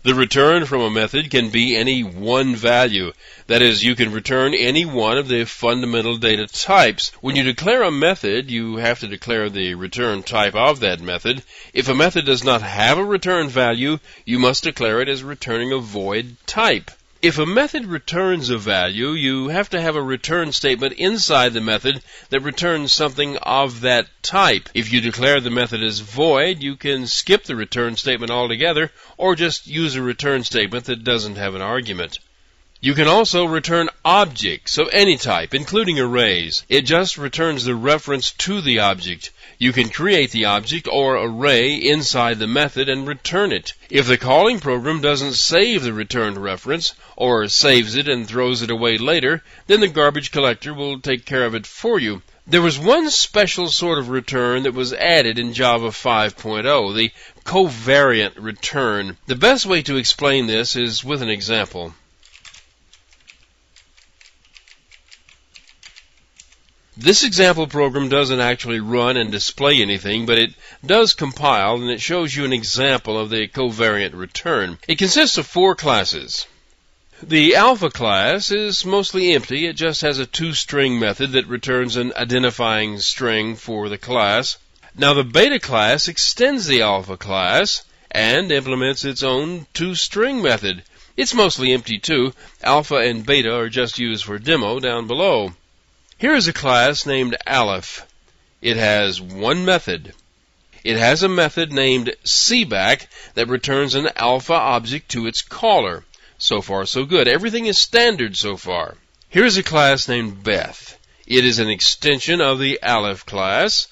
The return from a method can be any one value. That is, you can return any one of the fundamental data types. When you declare a method, you have to declare the return type of that method. If a method does not have a return value, you must declare it as returning a void type. If a method returns a value, you have to have a return statement inside the method that returns something of that type. If you declare the method as void, you can skip the return statement altogether or just use a return statement that doesn't have an argument. You can also return objects of any type, including arrays. It just returns the reference to the object. You can create the object or array inside the method and return it. If the calling program doesn't save the returned reference, or saves it and throws it away later, then the garbage collector will take care of it for you. There was one special sort of return that was added in Java 5.0, the covariant return. The best way to explain this is with an example. This example program doesn't actually run and display anything, but it does compile, and it shows you an example of the covariant return. It consists of 4 classes. The alpha class is mostly empty. It just has a toString method that returns an identifying string for the class. Now the beta class extends the alpha class and implements its own toString method. It's mostly empty too. Alpha and beta are just used for demo down below. Here is a class named Aleph. It has one method. It has a method named cback that returns an alpha object to its caller. So far, so good. Everything is standard so far. Here is a class named Beth. It is an extension of the Aleph class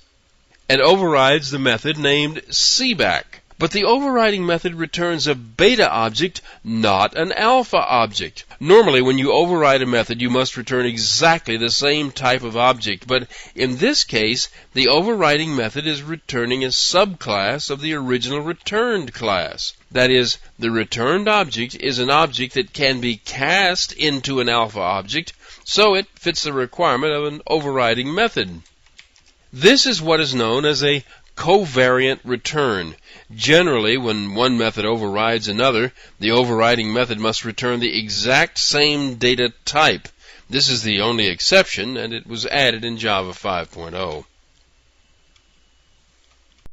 and overrides the method named cback. But the overriding method returns a beta object, not an alpha object. Normally, when you override a method, you must return exactly the same type of object. But in this case, the overriding method is returning a subclass of the original returned class. That is, the returned object is an object that can be cast into an alpha object, so it fits the requirement of an overriding method. This is what is known as a covariant return. Generally, when one method overrides another, the overriding method must return the exact same data type. This is the only exception, and it was added in Java 5.0.